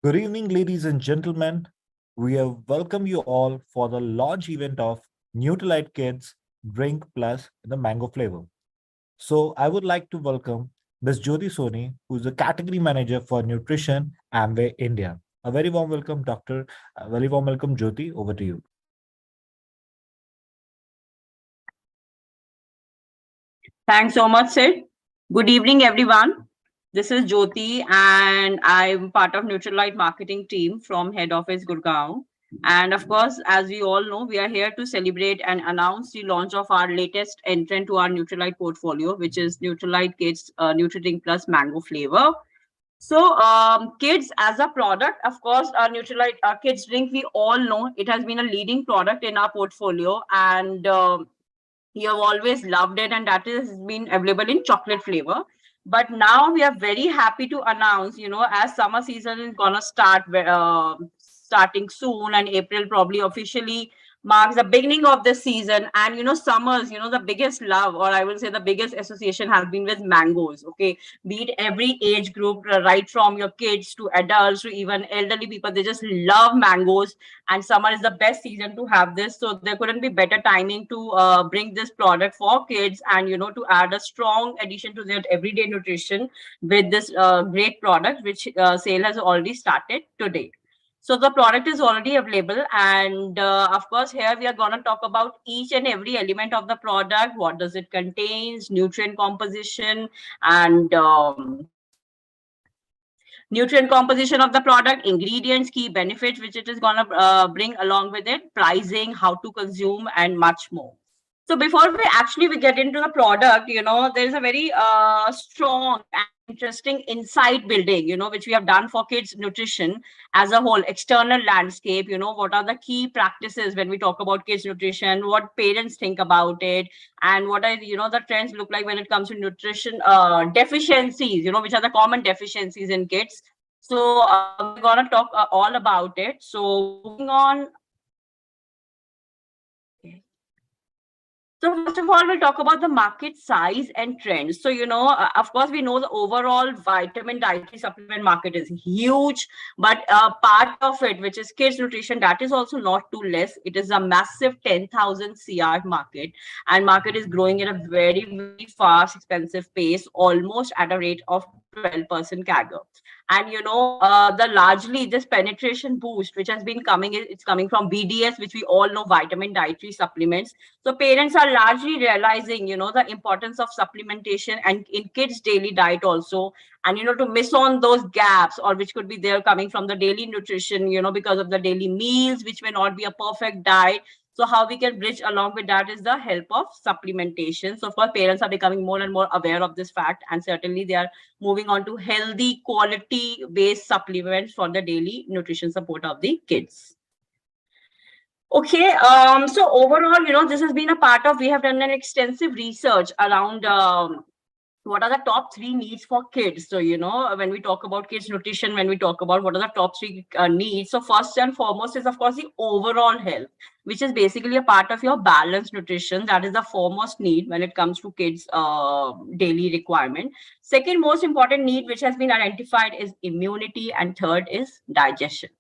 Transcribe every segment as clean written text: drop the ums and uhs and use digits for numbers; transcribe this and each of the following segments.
Good evening, ladies and gentlemen. We welcome you all for the launch event of Nutrilite Kids Drink Plus in the mango flavor. So, I would like to welcome Ms. Jyoti Soni, who is the category manager for nutrition Amway India. A very warm welcome, Doctor. A very warm welcome, Jyoti. Over to you. Thanks so much, Sid. Good evening, everyone. This is Jyoti, and I'm part of Nutrilite marketing team from head office Gurgaon. And of course, as we all know, we are here to celebrate and announce the launch of our latest entrant to our Nutrilite portfolio, which is Nutrilite Kids NutriDrink Plus Mango Flavor. So, kids as a product, of course, our Nutrilite Kids Drink, we all know it has been a leading product in our portfolio, and you have always loved it, and that has been available in chocolate flavor. But now we are very happy to announce, as summer season is gonna start starting soon, and April probably officially marks the beginning of the season. And summers, the biggest love, or I will say the biggest association, has been with mangoes. Okay, be it every age group, right from your kids to adults to even elderly people, they just love mangoes, and summer is the best season to have this. So there couldn't be better timing to bring this product for kids, and to add a strong addition to their everyday nutrition with this great product, which sale has already started today. So the product is already available, and of course here we are going to talk about each and every element of the product. What does it contains, nutrient composition, and nutrient composition of the product, ingredients, key benefits which it is going to bring along with it, pricing, how to consume, and much more. So before we get into the product, there is a very strong and interesting insight building, which we have done for kids nutrition as a whole, external landscape. What are the key practices when we talk about kids nutrition, what parents think about it, and what are the trends look like when it comes to nutrition deficiencies, which are the common deficiencies in kids. So we're gonna talk all about it. So moving on. So first of all, we'll talk about the market size and trends. So, of course, we know the overall vitamin dietary supplement market is huge, but part of it, which is kids nutrition, that is also not too less. It is a massive 10,000 CR market, and market is growing at a very, very fast, expensive pace, almost at a rate of 12% CAGR. And the largely this penetration boost which has been coming, it's coming from VDS, which we all know, vitamin dietary supplements. So parents are largely realizing, the importance of supplementation and in kids' daily diet also, and to miss on those gaps, or which could be there coming from the daily nutrition, because of the daily meals, which may not be a perfect diet. So how we can bridge along with that is the help of supplementation. So of course, parents are becoming more and more aware of this fact, and certainly they are moving on to healthy, quality-based supplements for the daily nutrition support of the kids. Okay, so overall, this has been a part of, we have done an extensive research around what are the top three needs for kids. So, when we talk about kids nutrition, when we talk about what are the top three needs, so first and foremost is, of course, the overall health, which is basically a part of your balanced nutrition. That is the foremost need when it comes to kids' daily requirement. Second most important need, which has been identified, is immunity, and third is digestion.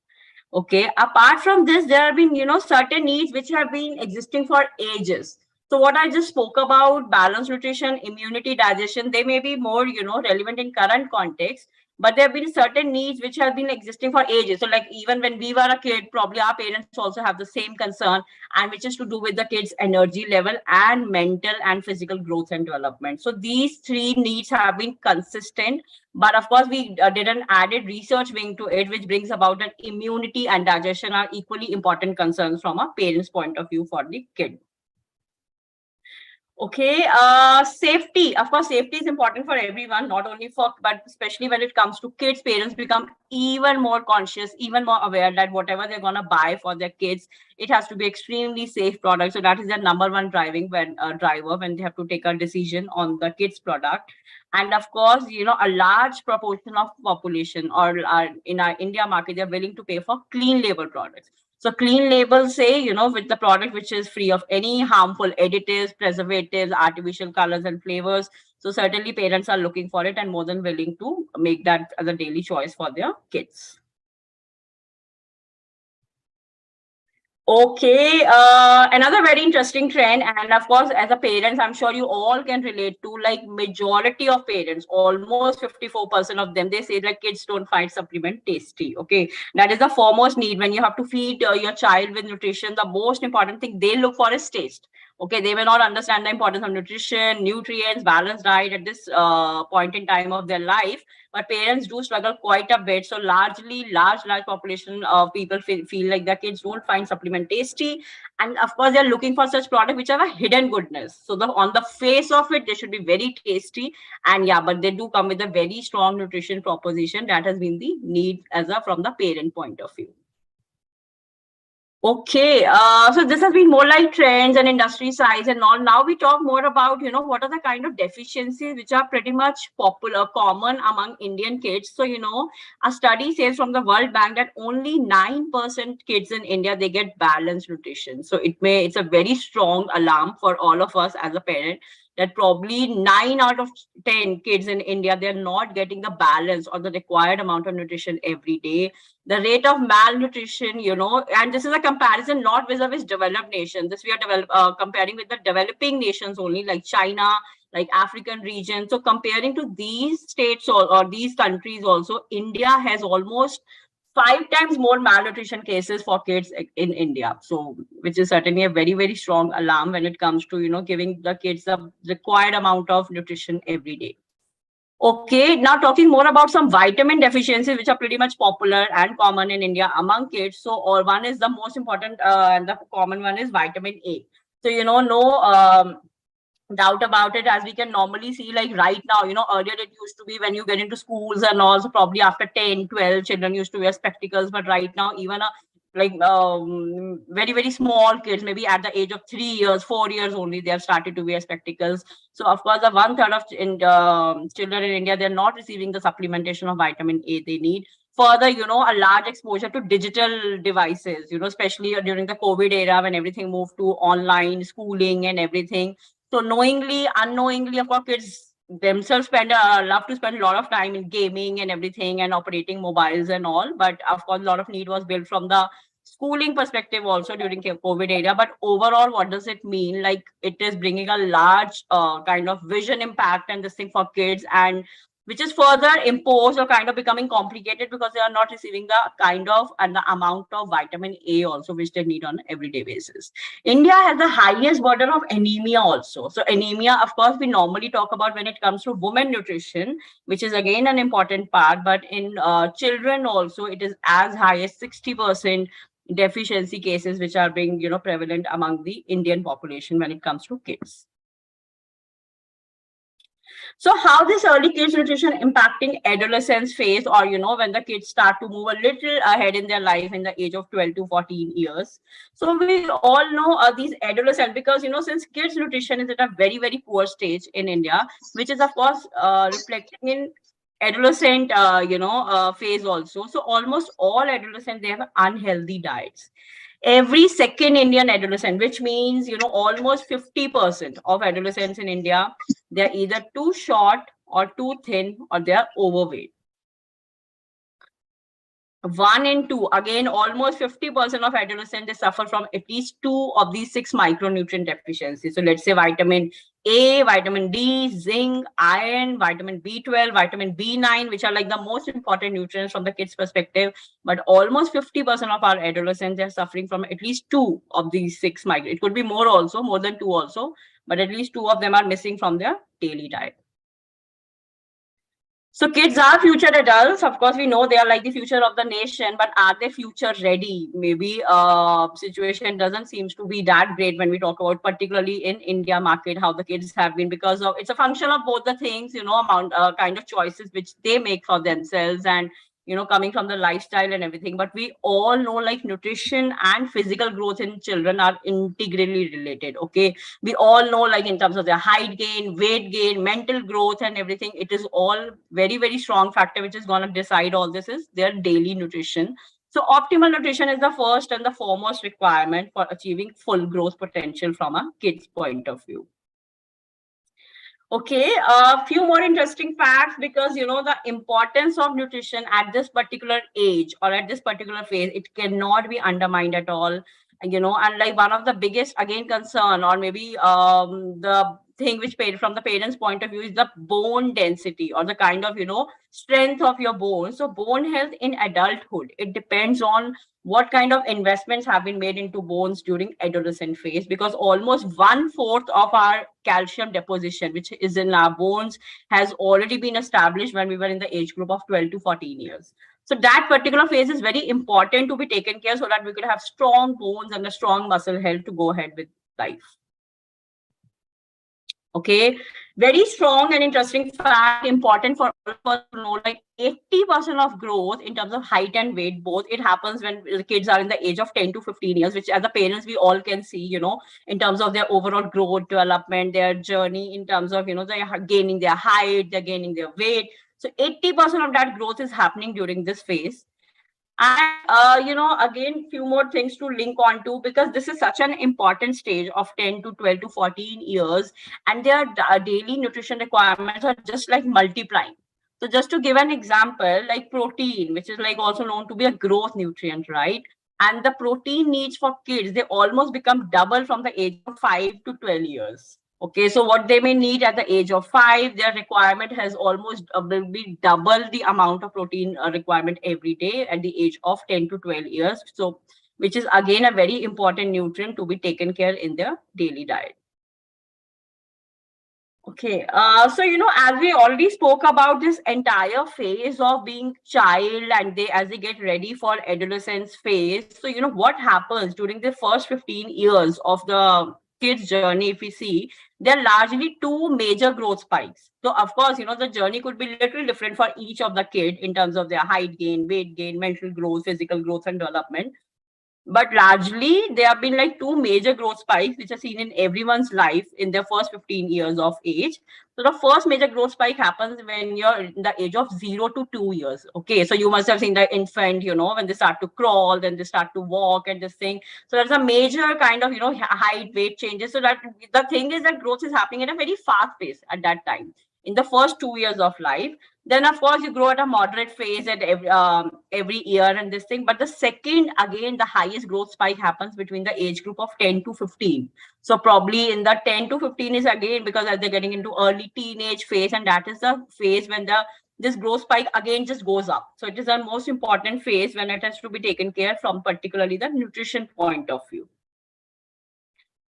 Okay, apart from this, there have been, certain needs which have been existing for ages. So what I just spoke about, balanced nutrition, immunity, digestion, they may be more, relevant in current context, but there have been certain needs which have been existing for ages. So like even when we were a kid, probably our parents also have the same concern, and which is to do with the kids' energy level and mental and physical growth and development. So these three needs have been consistent, but of course, we did an added research wing to it, which brings about that immunity and digestion are equally important concerns from a parent's point of view for the kid. Okay, safety. Of course, safety is important for everyone, not only for, but especially when it comes to kids, parents become even more conscious, even more aware that whatever they're going to buy for their kids, it has to be extremely safe product. So that is their number one driver when they have to take a decision on the kids product. And of course, a large proportion of population or in our India market, they're willing to pay for clean label products. So clean labels say, with the product which is free of any harmful additives, preservatives, artificial colors and flavors. So certainly parents are looking for it and more than willing to make that as a daily choice for their kids. Okay, another very interesting trend, and of course, as a parents, I'm sure you all can relate to, like majority of parents, almost 54% of them, they say like kids don't find supplement tasty. Okay, that is the foremost need when you have to feed your child with nutrition. The most important thing they look for is taste. Okay, they may not understand the importance of nutrition, nutrients, balanced diet at this point in time of their life, but parents do struggle quite a bit. So largely, large population of people feel like their kids don't find supplement tasty, and of course they're looking for such product which have a hidden goodness. So the on the face of it, they should be very tasty, and yeah, but they do come with a very strong nutrition proposition. That has been the need as a from the parent point of view. Okay, so this has been more like trends and industry size and all. Now we talk more about, what are the kind of deficiencies which are pretty much popular, common among Indian kids. So, a study says from the World Bank that only 9% kids in India, they get balanced nutrition. So it's a very strong alarm for all of us as a parent that probably 9 out of 10 kids in India, they're not getting the balance or the required amount of nutrition every day. The rate of malnutrition, and this is a comparison not vis-a-vis developed nations. This we are comparing with the developing nations only, like China, like African region. So comparing to these states or these countries also, India has almost 5 times more malnutrition cases for kids in India. So, which is certainly a very, very strong alarm when it comes to, giving the kids the required amount of nutrition every day. Okay, now talking more about some vitamin deficiencies, which are pretty much popular and common in India among kids. So, or one is the most important and the common one is vitamin A. So, no doubt about it, as we can normally see, like right now, earlier it used to be when you get into schools and also probably after 10, 12, children used to wear spectacles, but right now even a like very very small kids, maybe at the age of 3 years 4 years only, they have started to wear spectacles. So of course the one third of children in India, they're not receiving the supplementation of vitamin A they need. Further, a large exposure to digital devices, especially during the COVID era when everything moved to online schooling and everything. So knowingly, unknowingly, of course, kids themselves love to spend a lot of time in gaming and everything and operating mobiles and all. But of course, a lot of need was built from the schooling perspective also during COVID era. But overall, what does it mean? Like it is bringing a large kind of vision impact and this thing for kids, and which is further imposed or kind of becoming complicated because they are not receiving the kind of and the amount of vitamin A also which they need on an everyday basis. India has the highest burden of anemia also. So anemia, of course, we normally talk about when it comes to women nutrition, which is again an important part. But in children also, it is as high as 60% deficiency cases, which are being prevalent among the Indian population when it comes to kids. So how this early kids nutrition impacting adolescence phase, or when the kids start to move a little ahead in their life in the age of 12 to 14 years. So we all know these adolescents, because since kids nutrition is at a very very poor stage in India, which is of course reflecting in adolescent phase also. So almost all adolescents, they have unhealthy diets. Every second Indian adolescent, which means almost 50% of adolescents in India, they're either too short or too thin or they're overweight. 1 in 2, again, almost 50% of adolescents, they suffer from at least 2 of these 6 micronutrient deficiencies. So let's say vitamin A, vitamin D, zinc, iron, vitamin B12, vitamin B9, which are like the most important nutrients from the kids' perspective. But almost 50% of our adolescents, they're suffering from at least 2 of these 6 micro. It could be more also, more than 2 also, but at least 2 of them are missing from their daily diet. So kids are future adults. Of course, we know they are like the future of the nation, but are they future ready? Maybe situation doesn't seem to be that great when we talk about, particularly in India market, how the kids have been, because of it's a function of both the things, amount kind of choices which they make for themselves, and coming from the lifestyle and everything. But we all know like nutrition and physical growth in children are integrally related. Okay, we all know like in terms of their height gain, weight gain, mental growth and everything, it is all very very strong factor which is going to decide all this is their daily nutrition. So optimal nutrition is the first and the foremost requirement for achieving full growth potential from a kid's point of view. Okay, a few more interesting facts, because the importance of nutrition at this particular age or at this particular phase, it cannot be undermined at all. And like one of the biggest again concern, or maybe the thing which paid from the parents point of view, is the bone density, or the kind of strength of your bone. So bone health in adulthood, it depends on what kind of investments have been made into bones during adolescent phase, because almost 1/4 of our calcium deposition which is in our bones has already been established when we were in the age group of 12 to 14 years. So that particular phase is very important to be taken care, so that we could have strong bones and a strong muscle health to go ahead with life. Okay, very strong and interesting fact, important for all of us to know, like 80% of growth in terms of height and weight, both, it happens when the kids are in the age of 10 to 15 years, which as a parents we all can see, in terms of their overall growth, development, their journey, in terms of they're gaining their height, they're gaining their weight. So 80% of that growth is happening during this phase. And again, few more things to link on to, because this is such an important stage of 10 to 12 to 14 years, and their daily nutrition requirements are just like multiplying. So just to give an example, like protein, which is like also known to be a growth nutrient, right? And the protein needs for kids, they almost become double from the age of 5 to 12 years. Okay, so what they may need at the age of 5, their requirement has almost will be double the amount of protein requirement every day at the age of 10 to 12 years. So, which is again a very important nutrient to be taken care in their daily diet. Okay, so as we already spoke about this entire phase of being child, and they as they get ready for adolescence phase. So what happens during the first 15 years of the kids' journey? If we see, there are largely two major growth spikes. So of course, the journey could be little different for each of the kid in terms of their height gain, weight gain, mental growth, physical growth, and development. But largely, there have been like two major growth spikes which are seen in everyone's life in their first 15 years of age. So the first major growth spike happens when you're in the age of 0 to 2 years. Okay, so you must have seen the infant, when they start to crawl, then they start to walk and this thing. So there's a major kind of, height, weight changes. So that the thing is that growth is happening at a very fast pace at that time in the first 2 years of life. Then of course you grow at a moderate phase at every year and this thing. But the second, again, the highest growth spike happens between the age group of 10 to 15. So probably in the 10 to 15 is again because as they're getting into early teenage phase, and that is the phase when this growth spike again just goes up. So it is the most important phase when it has to be taken care from particularly the nutrition point of view.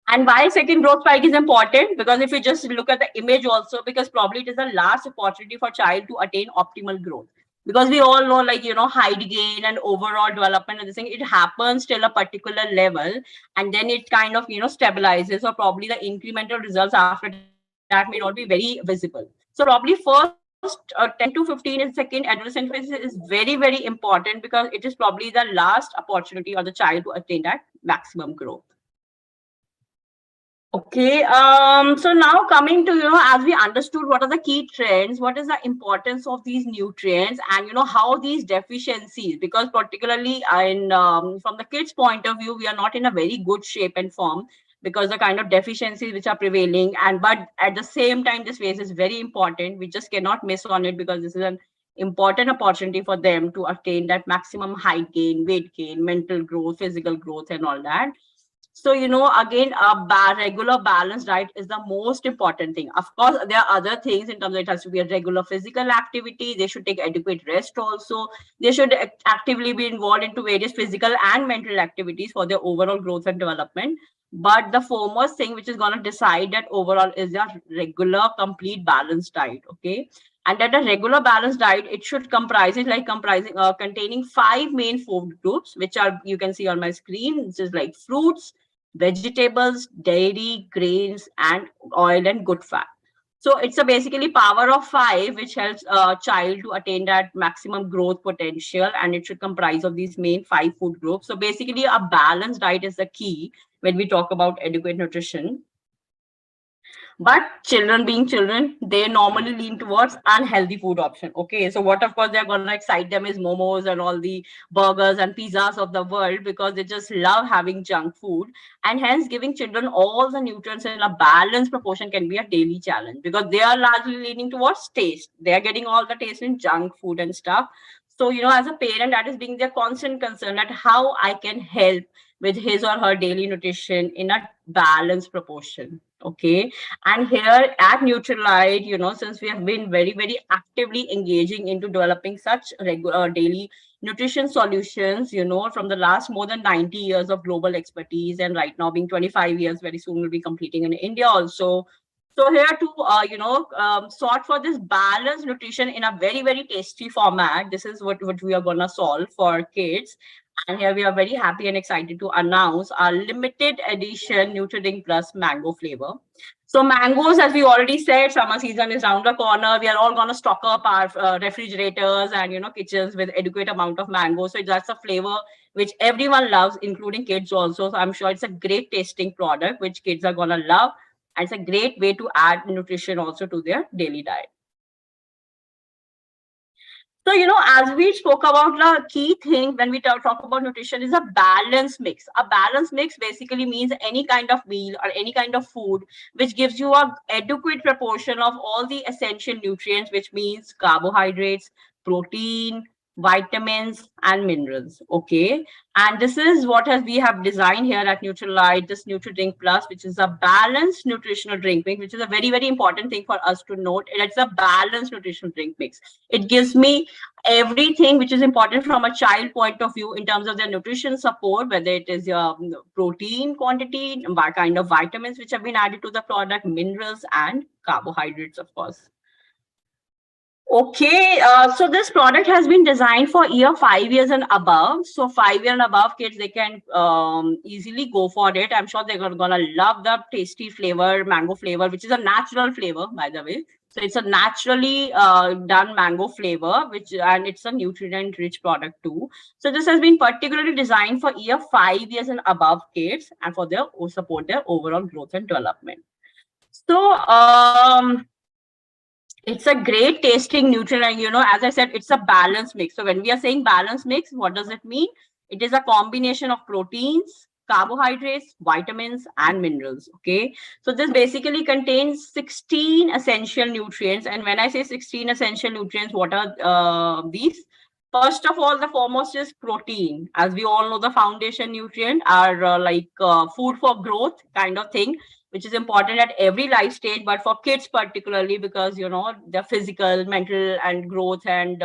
And why second growth spike is important? Because if you just look at the image also, because probably it is the last opportunity for child to attain optimal growth. Because we all know, like, height gain and overall development and this thing, it happens till a particular level, and then it kind of, stabilizes, or probably the incremental results after that may not be very visible. So probably first 10 to 15 and second adolescent phase is very, very important, because it is probably the last opportunity or the child to attain that maximum growth. Okay, so now coming to, as we understood what are the key trends, what is the importance of these nutrients, and, how these deficiencies, because particularly from the kids' point of view, we are not in a very good shape and form, because the kind of deficiencies which are prevailing, but at the same time, this phase is very important. We just cannot miss on it, because this is an important opportunity for them to attain that maximum height gain, weight gain, mental growth, physical growth, and all that. So, again, a regular balanced diet is the most important thing. Of course, there are other things in terms of it has to be a regular physical activity. They should take adequate rest also. They should actively be involved into various physical and mental activities for their overall growth and development. But the foremost thing which is going to decide that overall is their regular, complete balanced diet. Okay. And that a regular balanced diet, it should containing 5 main food groups, which are, you can see on my screen, which is like fruits, vegetables, dairy, grains, and oil and good fat. So it's a basically power of 5, which helps a child to attain that maximum growth potential, and it should comprise of these main 5 food groups. So basically, a balanced diet is the key when we talk about adequate nutrition. But children being children, they normally lean towards unhealthy food option. Okay, so what of course they're going to excite them is momos and all the burgers and pizzas of the world, because they just love having junk food, and hence giving children all the nutrients in a balanced proportion can be a daily challenge, because they are largely leaning towards taste. They are getting all the taste in junk food and stuff. So, as a parent, that is being their constant concern that how I can help with his or her daily nutrition in a balanced proportion. Okay. And here at Nutrilite, since we have been very, very actively engaging into developing such regular daily nutrition solutions, from the last more than 90 years of global expertise, and right now being 25 years, very soon we'll be completing in India also. So here to sort for this balanced nutrition in a very, very tasty format. This is what we are gonna solve for kids. And here we are very happy and excited to announce our limited edition NutriDrink Plus mango flavor. So mangoes, as we already said, summer season is around the corner. We are all gonna stock up our refrigerators and kitchens with adequate amount of mango. So that's a flavor which everyone loves, including kids also. So I'm sure it's a great tasting product which kids are gonna love. And it's a great way to add nutrition also to their daily diet. So, as we spoke about, the key thing when we talk about nutrition is a balanced mix. A balanced mix basically means any kind of meal or any kind of food which gives you a adequate proportion of all the essential nutrients, which means carbohydrates, protein, vitamins, and minerals. Okay. And this is what we have designed here at Nutrilite, this NutriDrink Plus, which is a balanced nutritional drink mix, which is a very, very important thing for us to note. It's a balanced nutritional drink mix. It gives me everything which is important from a child point of view in terms of their nutrition support, whether it is your protein quantity, what kind of vitamins which have been added to the product, minerals, and carbohydrates, of course. Okay, so this product has been designed for year 5 years and above. So 5 year and above kids, they can easily go for it. I'm sure they're gonna love the tasty flavor, mango flavor, which is a natural flavor, by the way. So it's a naturally done mango flavor, and it's a nutrient-rich product too. So this has been particularly designed for year 5 years and above kids, and for their support their overall growth and development. So it's a great tasting nutrient, and as I said, it's a balanced mix. So when we are saying balanced mix, what does it mean? It is a combination of proteins, carbohydrates, vitamins, and minerals. Okay, so this basically contains 16 essential nutrients. And when I say 16 essential nutrients, what are these? First of all, the foremost is protein. As we all know, the foundation nutrient are like food for growth kind of thing, which is important at every life stage, but for kids particularly, because the physical, mental, and growth and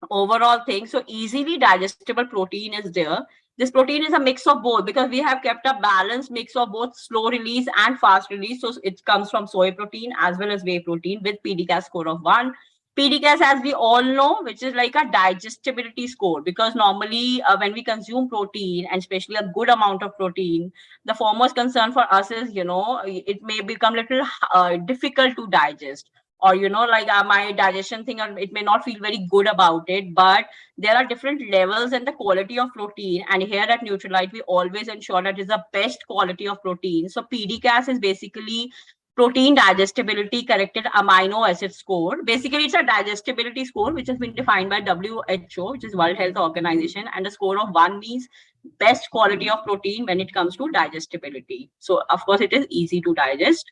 overall thing. So easily digestible protein is there. This protein is a mix of both, because we have kept a balanced mix of both slow release and fast release. So it comes from soy protein as well as whey protein with PDCAAS score of 1. PDCAAS, as we all know, which is like a digestibility score, because normally when we consume protein, and especially a good amount of protein, the foremost concern for us is, it may become a little difficult to digest, or like my digestion thing, or it may not feel very good about it. But there are different levels and the quality of protein, and here at Nutrilite we always ensure that it's the best quality of protein. So PDCAAS is basically protein digestibility corrected amino acid score. Basically, it's a digestibility score which has been defined by WHO, which is World Health Organization, and a score of 1 means best quality of protein when it comes to digestibility. So of course it is easy to digest.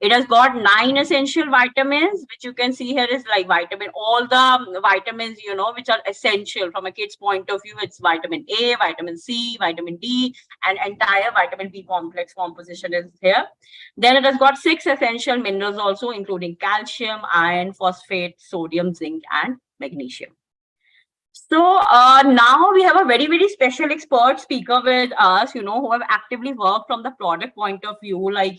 It has got 9 essential vitamins, which you can see here is like all the vitamins, which are essential from a kid's point of view. It's vitamin A, vitamin C, vitamin D, and entire vitamin B complex composition is here. Then it has got 6 essential minerals also, including calcium, iron, phosphate, sodium, zinc, and magnesium. So now we have a very, very special expert speaker with us, who have actively worked from the product point of view, like,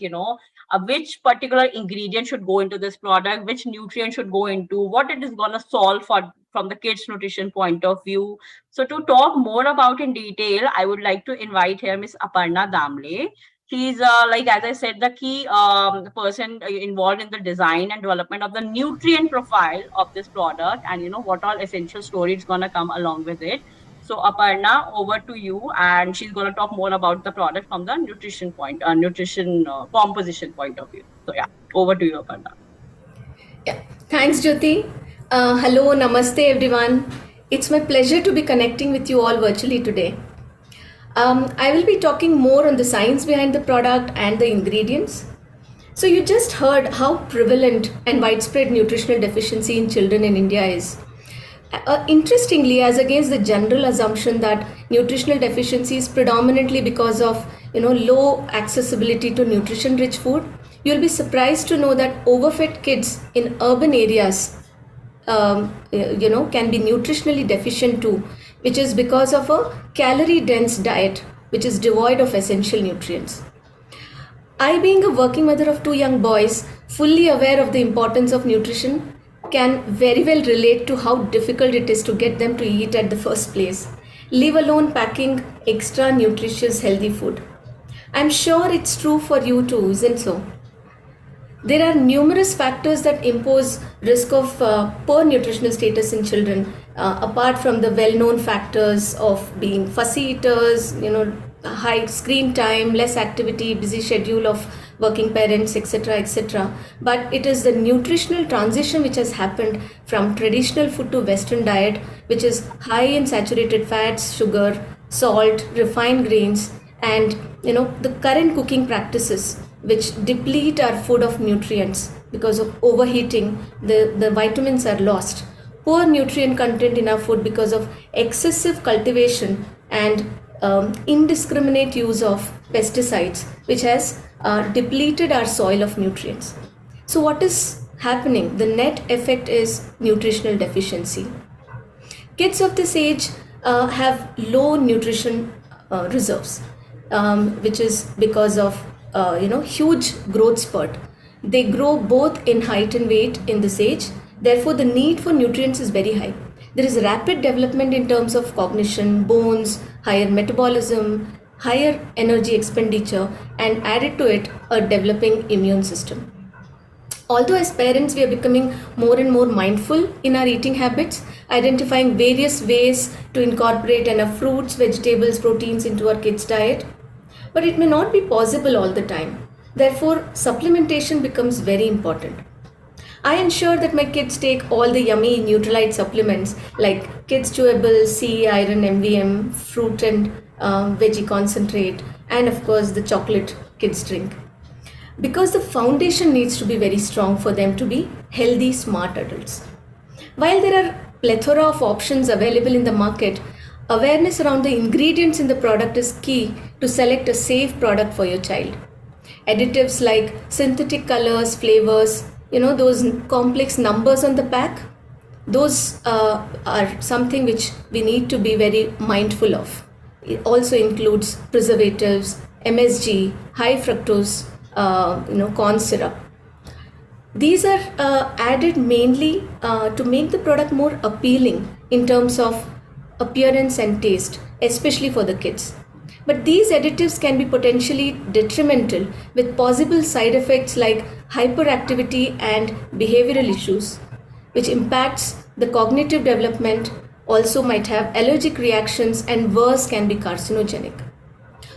which particular ingredient should go into this product, which nutrient should go into, what it is going to solve for from the kids' nutrition point of view. So to talk more about in detail, I would like to invite here Miss Aparna Damle. She's like, as I said, the key person involved in the design and development of the nutrient profile of this product, and what all essential story is going to come along with it. So Aparna, over to you, and she's going to talk more about the product from the nutrition composition point of view. So yeah, over to you, Aparna. Yeah, thanks, Jyoti. Hello, namaste, everyone. It's my pleasure to be connecting with you all virtually today. I will be talking more on the science behind the product and the ingredients. So, you just heard how prevalent and widespread nutritional deficiency in children in India is. Interestingly, as against the general assumption that nutritional deficiency is predominantly because of low accessibility to nutrition-rich food, you'll be surprised to know that overfed kids in urban areas can be nutritionally deficient too, which is because of a calorie-dense diet which is devoid of essential nutrients. I, being a working mother of two young boys, fully aware of the importance of nutrition, can very well relate to how difficult it is to get them to eat at the first place, leave alone packing extra nutritious healthy food. I'm sure it's true for you too, isn't so? There are numerous factors that impose risk of poor nutritional status in children, apart from the well-known factors of being fussy eaters, high screen time, less activity, busy schedule of working parents, etc., etc. But it is the nutritional transition which has happened from traditional food to Western diet, which is high in saturated fats, sugar, salt, refined grains, and the current cooking practices which deplete our food of nutrients because of overheating. The vitamins are lost. Poor nutrient content in our food because of excessive cultivation and indiscriminate use of pesticides, which has depleted our soil of nutrients. So what is happening? The net effect is nutritional deficiency. Kids of this age have low nutrition reserves, which is because of huge growth spurt. They grow both in height and weight in this age. Therefore, the need for nutrients is very high. There is rapid development in terms of cognition, bones, higher metabolism, higher energy expenditure, and added to it a developing immune system. Although as parents we are becoming more and more mindful in our eating habits, identifying various ways to incorporate enough fruits, vegetables, proteins into our kids' diet, but it may not be possible all the time. Therefore, supplementation becomes very important. I ensure that my kids take all the yummy Nutrilite supplements like Kids Chewable, C, Iron, MVM, fruit and veggie concentrate, and of course the chocolate kids drink. Because the foundation needs to be very strong for them to be healthy, smart adults. While there are plethora of options available in the market, awareness around the ingredients in the product is key to select a safe product for your child. Additives like synthetic colors, flavors, those complex numbers on the pack, those are something which we need to be very mindful of. It also includes preservatives, MSG, high fructose, corn syrup. These are added mainly to make the product more appealing in terms of appearance and taste, especially for the kids. But these additives can be potentially detrimental with possible side effects like hyperactivity and behavioral issues, which impacts the cognitive development, also might have allergic reactions, and worse, can be carcinogenic.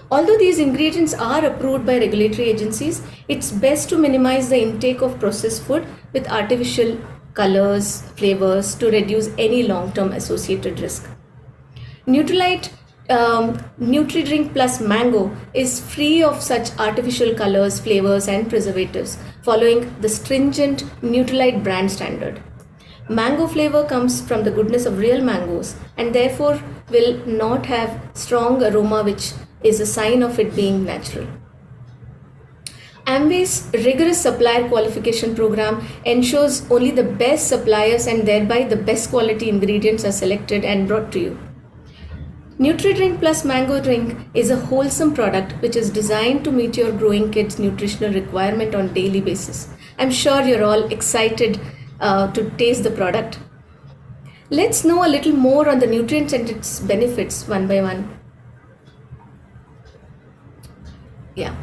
Although these ingredients are approved by regulatory agencies, it's best to minimize the intake of processed food with artificial colors, flavors to reduce any long-term associated risk. Nutrilite NutriDrink Plus Mango is free of such artificial colors, flavors, and preservatives, following the stringent Nutrilite brand standard. Mango flavor comes from the goodness of real mangoes and therefore will not have strong aroma, which is a sign of it being natural. Amway's rigorous supplier qualification program ensures only the best suppliers and thereby the best quality ingredients are selected and brought to you. NutriDrink Plus Mango Drink is a wholesome product which is designed to meet your growing kids' nutritional requirement on a daily basis. I'm sure you're all excited to taste the product. Let's know a little more on the nutrients and its benefits one by one. Yeah.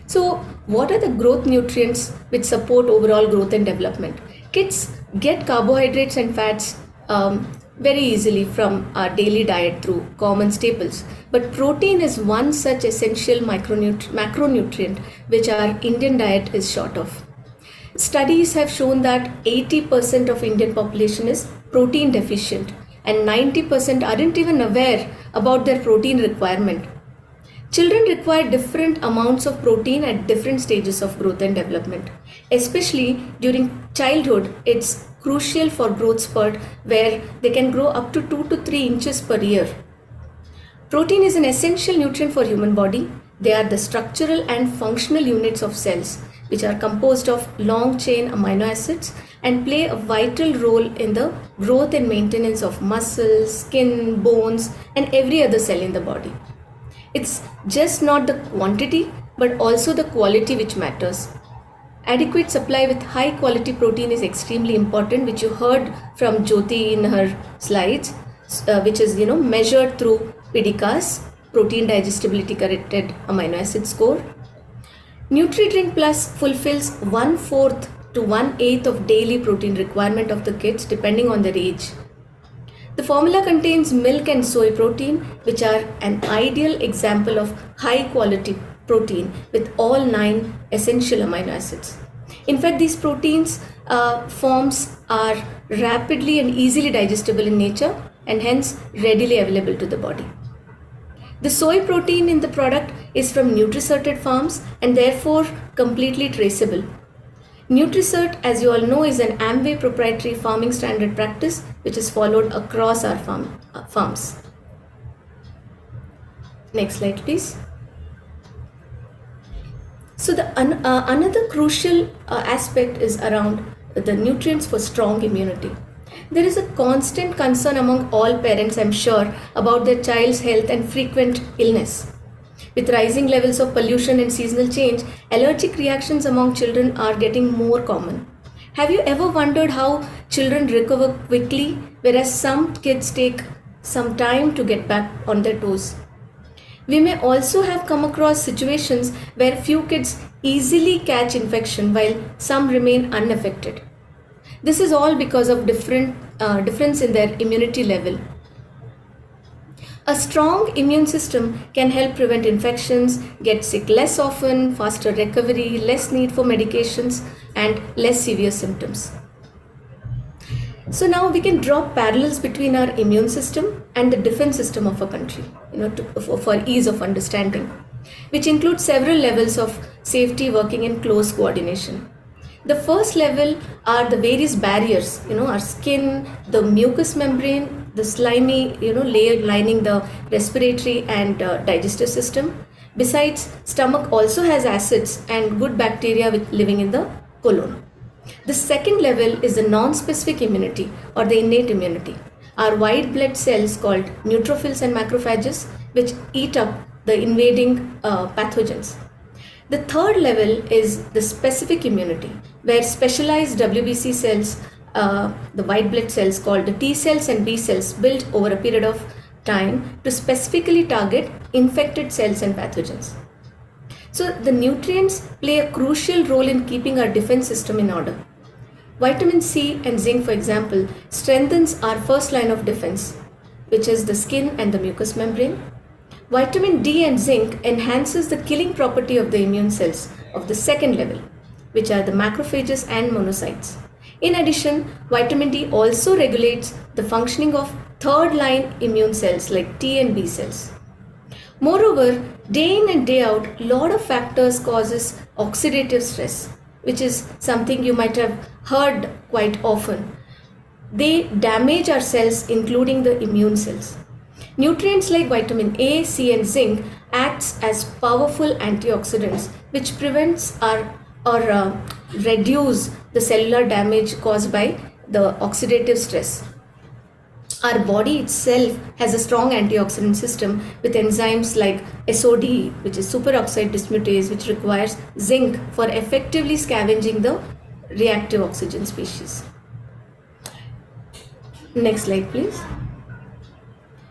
So, what are the growth nutrients which support overall growth and development? Kids get carbohydrates and fats very easily from our daily diet through common staples. But protein is one such essential macronutrient which our Indian diet is short of. Studies have shown that 80% of Indian population is protein deficient and 90% aren't even aware about their protein requirement. Children require different amounts of protein at different stages of growth and development. Especially during childhood, it's crucial for growth spurt where they can grow up to 2 to 3 inches per year. Protein is an essential nutrient for human body. They are the structural and functional units of cells, which are composed of long chain amino acids and play a vital role in the growth and maintenance of muscles, skin, bones, and every other cell in the body. It's just not the quantity but also the quality which matters. Adequate supply with high quality protein is extremely important, which you heard from Jyoti in her slides, which is measured through PDCAAS, protein digestibility corrected amino acid score. NutriDrink Plus fulfills 1/4 to 1/8 of daily protein requirement of the kids depending on their age. The formula contains milk and soy protein, which are an ideal example of high quality protein with all 9 essential amino acids. In fact, these proteins forms are rapidly and easily digestible in nature and hence readily available to the body. The soy protein in the product is from NutriCerted farms and therefore completely traceable. NutriCert, as you all know, is an Amway proprietary farming standard practice which is followed across our farms. Next slide, please. So another crucial aspect is around the nutrients for strong immunity. There is a constant concern among all parents, I'm sure, about their child's health and frequent illness. With rising levels of pollution and seasonal change, allergic reactions among children are getting more common. Have you ever wondered how children recover quickly, whereas some kids take some time to get back on their toes? We may also have come across situations where few kids easily catch infection while some remain unaffected. This is all because of difference in their immunity level. A strong immune system can help prevent infections, get sick less often, faster recovery, less need for medications, and less severe symptoms. So now we can draw parallels between our immune system and the defense system of a country, for ease of understanding, which includes several levels of safety working in close coordination. The first level are the various barriers, our skin, the mucous membrane, the slimy, layer lining the respiratory and digestive system. Besides, stomach also has acids and good bacteria living in the colon. The second level is the non-specific immunity or the innate immunity. Our white blood cells called neutrophils and macrophages, which eat up the invading pathogens. The third level is the specific immunity, where specialized WBC cells, the white blood cells called the T cells and B cells, build over a period of time to specifically target infected cells and pathogens. So the nutrients play a crucial role in keeping our defense system in order. Vitamin C and zinc, for example, strengthens our first line of defense, which is the skin and the mucous membrane. Vitamin D and zinc enhances the killing property of the immune cells of the second level, which are the macrophages and monocytes. In addition, vitamin D also regulates the functioning of third line immune cells like T and B cells. Moreover, day in and day out, a lot of factors causes oxidative stress, which is something you might have heard quite often. They damage our cells, including the immune cells. Nutrients like vitamin A, C and zinc acts as powerful antioxidants which prevents or reduce the cellular damage caused by the oxidative stress. Our body itself has a strong antioxidant system with enzymes like SOD, which is superoxide dismutase, which requires zinc for effectively scavenging the reactive oxygen species. Next slide, please.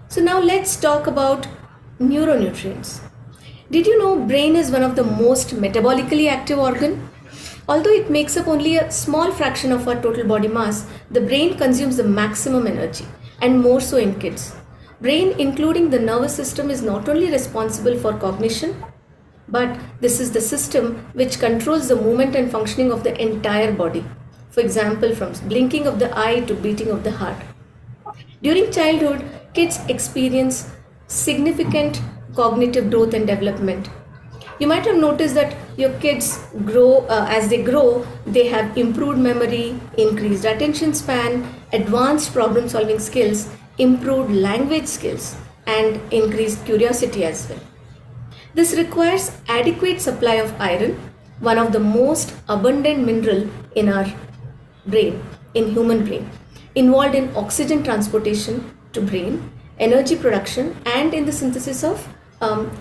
So now let's talk about neuronutrients. Did you know brain is one of the most metabolically active organ? Although it makes up only a small fraction of our total body mass, the brain consumes the maximum energy, and more so in kids. Brain, including the nervous system, is not only responsible for cognition, but this is the system which controls the movement and functioning of the entire body. For example, from blinking of the eye to beating of the heart. During childhood, kids experience significant cognitive growth and development. You might have noticed that your kids grow, as they grow, they have improved memory, increased attention span, advanced problem solving skills, improved language skills, and increased curiosity as well. This requires adequate supply of iron, one of the most abundant mineral in our brain, in human brain, involved in oxygen transportation to brain, energy production, and in the synthesis of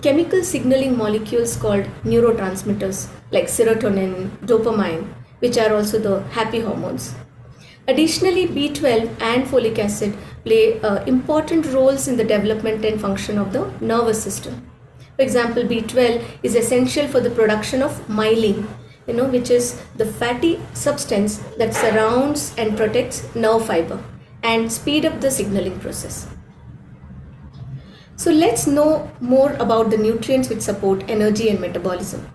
chemical signaling molecules called neurotransmitters like serotonin, dopamine, which are also the happy hormones. Additionally, B12 and folic acid play important roles in the development and function of the nervous system. For example, B12 is essential for the production of myelin, which is the fatty substance that surrounds and protects nerve fiber and speed up the signaling process. So let's know more about the nutrients which support energy and metabolism.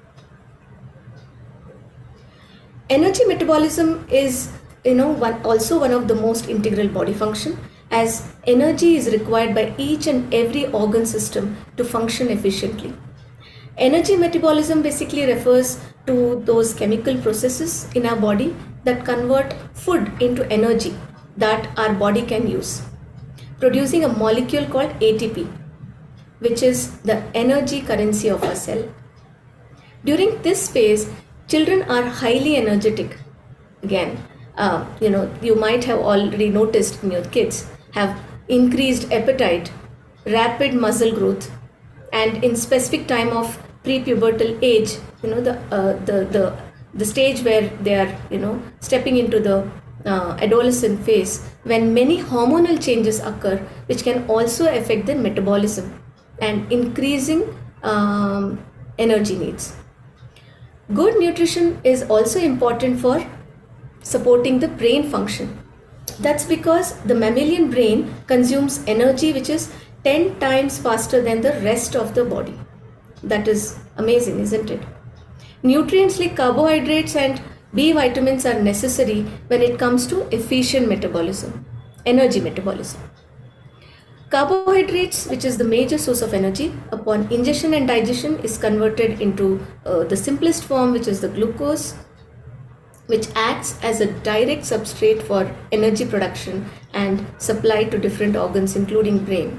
Energy metabolism is also one of the most integral body function, as energy is required by each and every organ system to function efficiently. Energy metabolism basically refers to those chemical processes in our body that convert food into energy that our body can use, producing a molecule called ATP, which is the energy currency of our cell. During this phase, children are highly energetic. Again, you might have already noticed in your kids have increased appetite, rapid muscle growth, and in specific time of prepubertal age, the stage where they are stepping into the adolescent phase, when many hormonal changes occur, which can also affect the metabolism and increasing energy needs. Good nutrition is also important for supporting the brain function. That's because the mammalian brain consumes energy which is 10 times faster than the rest of the body. That is amazing, isn't it? Nutrients like carbohydrates and B vitamins are necessary when it comes to efficient metabolism, energy metabolism. Carbohydrates, which is the major source of energy, upon ingestion and digestion is converted into the simplest form, which is the glucose, which acts as a direct substrate for energy production and supply to different organs including brain.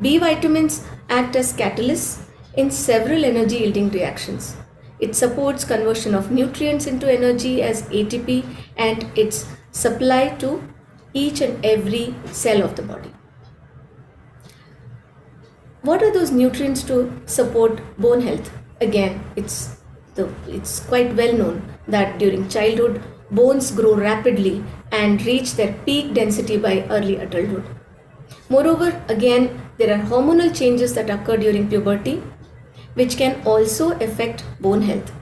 B vitamins act as catalysts in several energy yielding reactions. It supports conversion of nutrients into energy as ATP and its supply to each and every cell of the body. What are those nutrients to support bone health? Again, it's quite well known that during childhood, bones grow rapidly and reach their peak density by early adulthood. Moreover, again, there are hormonal changes that occur during puberty, which can also affect bone health,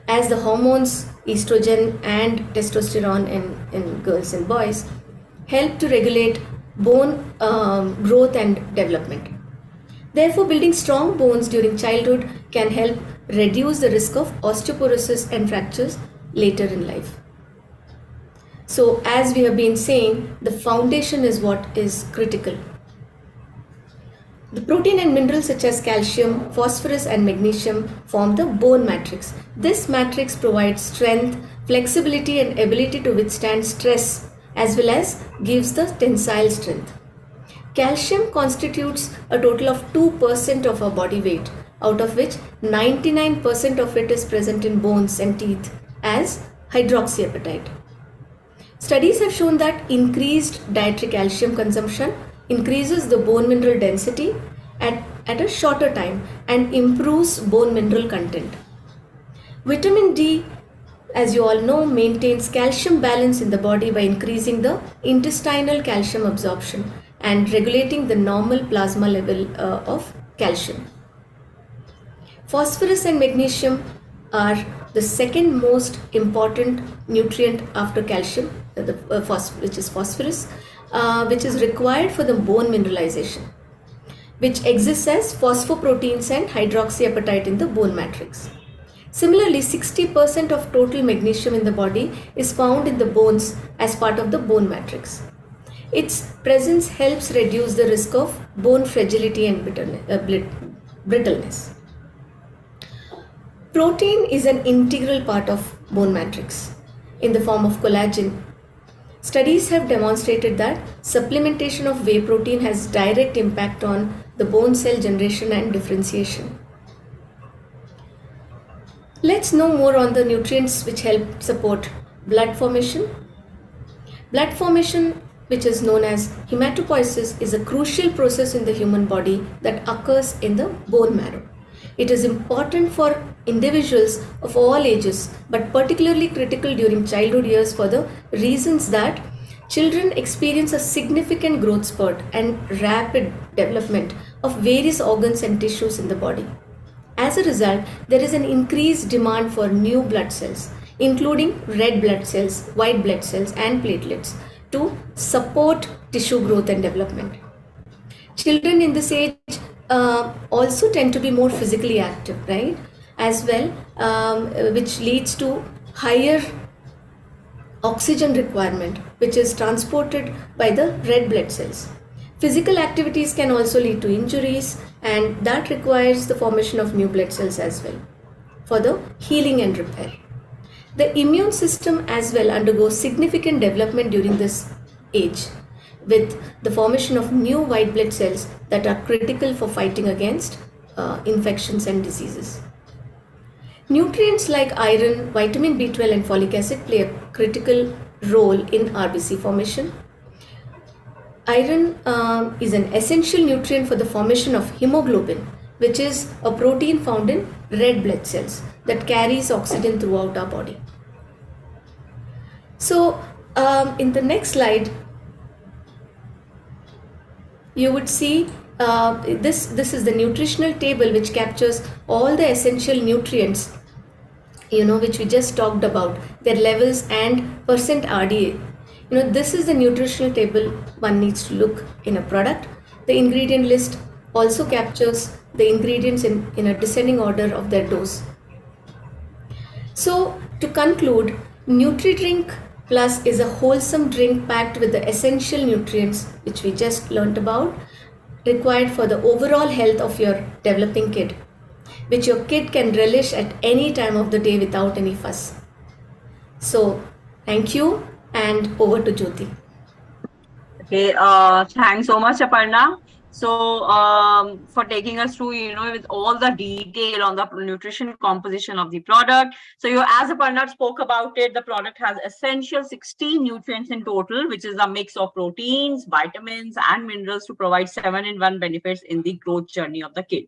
as the hormones estrogen and testosterone in girls and boys help to regulate bone growth and development. Therefore, building strong bones during childhood can help reduce the risk of osteoporosis and fractures later in life. So, as we have been saying, the foundation is what is critical. The protein and minerals such as calcium, phosphorus, and magnesium form the bone matrix. This matrix provides strength, flexibility, and ability to withstand stress, as well as gives the tensile strength. Calcium constitutes a total of 2% of our body weight, out of which 99% of it is present in bones and teeth as hydroxyapatite. Studies have shown that increased dietary calcium consumption increases the bone mineral density at a shorter time and improves bone mineral content. Vitamin D, as you all know, maintains calcium balance in the body by increasing the intestinal calcium absorption and regulating the normal plasma level of calcium. Phosphorus and magnesium are the second most important nutrient after calcium, which is phosphorus, which is required for the bone mineralization, which exists as phosphoproteins and hydroxyapatite in the bone matrix. Similarly, 60% of total magnesium in the body is found in the bones as part of the bone matrix. Its presence helps reduce the risk of bone fragility and brittleness. Protein is an integral part of bone matrix in the form of collagen. Studies have demonstrated that supplementation of whey protein has direct impact on the bone cell generation and differentiation. Let's know more on the nutrients which help support blood formation. Blood formation, which is known as hematopoiesis, is a crucial process in the human body that occurs in the bone marrow. It is important for individuals of all ages, but particularly critical during childhood years for the reasons that children experience a significant growth spurt and rapid development of various organs and tissues in the body. As a result, there is an increased demand for new blood cells, including red blood cells, white blood cells, and platelets, to support tissue growth and development. Children in this age also tend to be more physically active, right? As well, which leads to higher oxygen requirement, which is transported by the red blood cells. Physical activities can also lead to injuries, and that requires the formation of new blood cells as well for the healing and repair. The immune system as well undergoes significant development during this age, with the formation of new white blood cells that are critical for fighting against infections and diseases. Nutrients like iron, vitamin B12 and folic acid play a critical role in RBC formation. Iron is an essential nutrient for the formation of hemoglobin, which is a protein found in red blood cells that carries oxygen throughout our body. So, in the next slide, you would see this is the nutritional table which captures all the essential nutrients, which we just talked about, their levels and percent RDA. This is the nutritional table one needs to look in a product. The ingredient list also captures the ingredients in a descending order of their dose. So, to conclude, NutriDrink Plus is a wholesome drink packed with the essential nutrients which we just learnt about, required for the overall health of your developing kid, which your kid can relish at any time of the day without any fuss. So, thank you, and over to Jyoti. Okay, thanks so much, Aparna. So, for taking us through, with all the detail on the nutrition composition of the product. So, as Aparna spoke about it, the product has essential 16 nutrients in total, which is a mix of proteins, vitamins, and minerals to provide 7-in-1 benefits in the growth journey of the kid.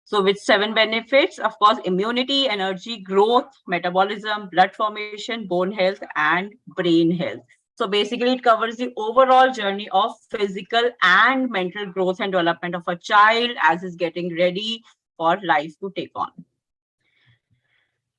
So, with 7 benefits, of course, immunity, energy, growth, metabolism, blood formation, bone health, and brain health. So basically, it covers the overall journey of physical and mental growth and development of a child as is getting ready for life to take on.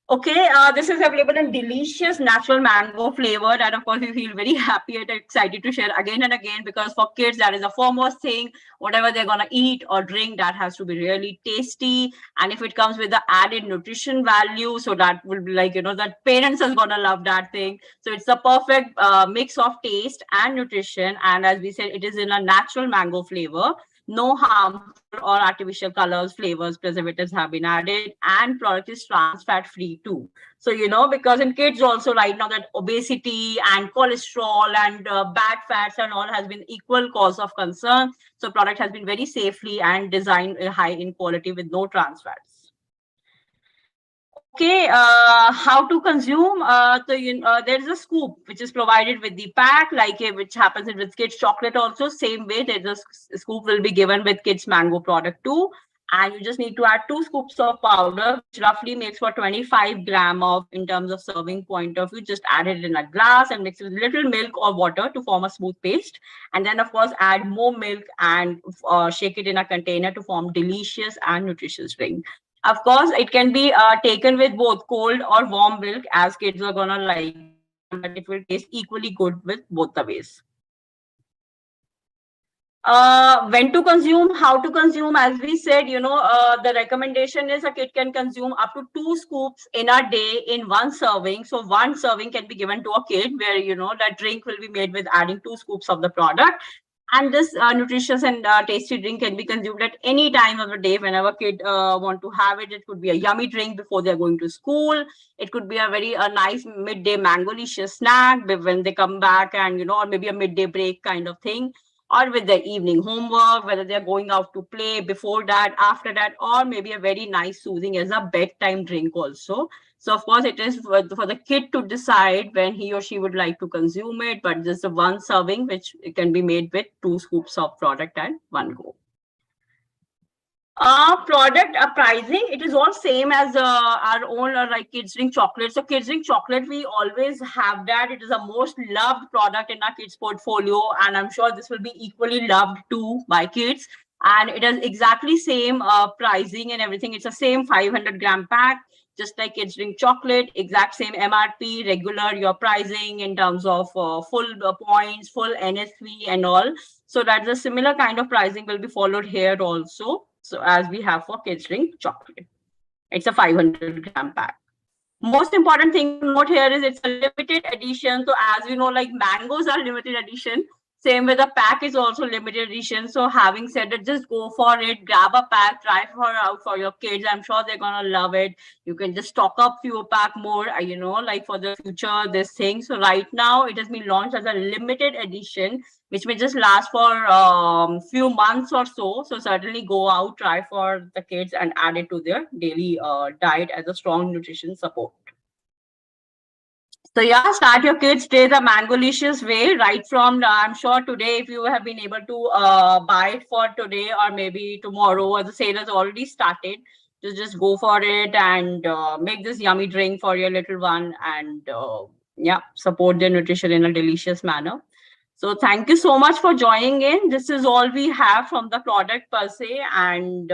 Okay, this is available in delicious natural mango flavor, and of course we feel very happy and excited to share again and again, because for kids that is the foremost thing. Whatever they're gonna eat or drink, that has to be really tasty, and if it comes with the added nutrition value, so that will be like, that parents are gonna love that thing. So it's a perfect mix of taste and nutrition, and as we said, it is in a natural mango flavor. No harmful or artificial colors, flavors, preservatives have been added, and product is trans fat free too. So, because in kids also right now that obesity and cholesterol and bad fats and all has been equal cause of concern. So product has been very safely and designed high in quality with no trans fats. Okay, how to consume? There is a scoop which is provided with the pack, like which happens with kids chocolate also. Same way, there's a scoop will be given with kids mango product too. And you just need to add 2 scoops of powder, which roughly makes for 25 gram of, in terms of serving point of view. Just add it in a glass and mix it with little milk or water to form a smooth paste. And then, of course, add more milk and shake it in a container to form delicious and nutritious drink. Of course, it can be taken with both cold or warm milk, as kids are gonna like, but it will taste equally good with both the ways. When to consume, how to consume, as we said, the recommendation is a kid can consume up to 2 scoops in a day in 1 serving. So 1 serving can be given to a kid where, that drink will be made with adding 2 scoops of the product. And this nutritious and tasty drink can be consumed at any time of the day whenever kid want to have it. It could be a yummy drink before they're going to school. It could be a very nice midday mango-licious snack when they come back, and or maybe a midday break kind of thing, or with their evening homework, whether they're going out to play, before that, after that, or maybe a very nice soothing as a bedtime drink also. So of course, it is for the kid to decide when he or she would like to consume it, but this is a one serving, which it can be made with 2 scoops of product at one go. Product pricing, it is all same as our own like kids drink chocolate. So kids drink chocolate, we always have that. It is the most loved product in our kids portfolio, and I'm sure this will be equally loved too by kids. And it is exactly same pricing and everything. It's the same 500-gram pack, just like kids drink chocolate, exact same MRP, regular your pricing in terms of full points, full NSV and all. So that's a similar kind of pricing will be followed here also. So as we have for kids drink chocolate, it's a 500-gram pack. Most important thing to note here is it's a limited edition. So as we know, like mangoes are limited edition. Same with the pack is also limited edition. So having said that, just go for it, grab a pack, try out for your kids. I'm sure they're gonna love it. You can just stock up few pack more, like for the future, this thing. So right now it has been launched as a limited edition, which may just last for few months or so. So certainly go out, try for the kids and add it to their daily diet as a strong nutrition support. So yeah, start your kids' day the mango-licious way, right from, I'm sure today, if you have been able to buy it for today or maybe tomorrow, or the sale has already started, just go for it and make this yummy drink for your little one, and yeah, support their nutrition in a delicious manner. So thank you so much for joining in. This is all we have from the product per se, and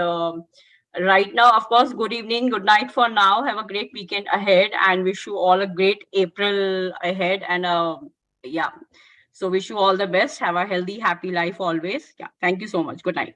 right now, of course, good evening, good night for now. Have a great weekend ahead, and wish you all a great April ahead. And yeah, so wish you all the best. Have a healthy, happy life always. Yeah, thank you so much. Good night.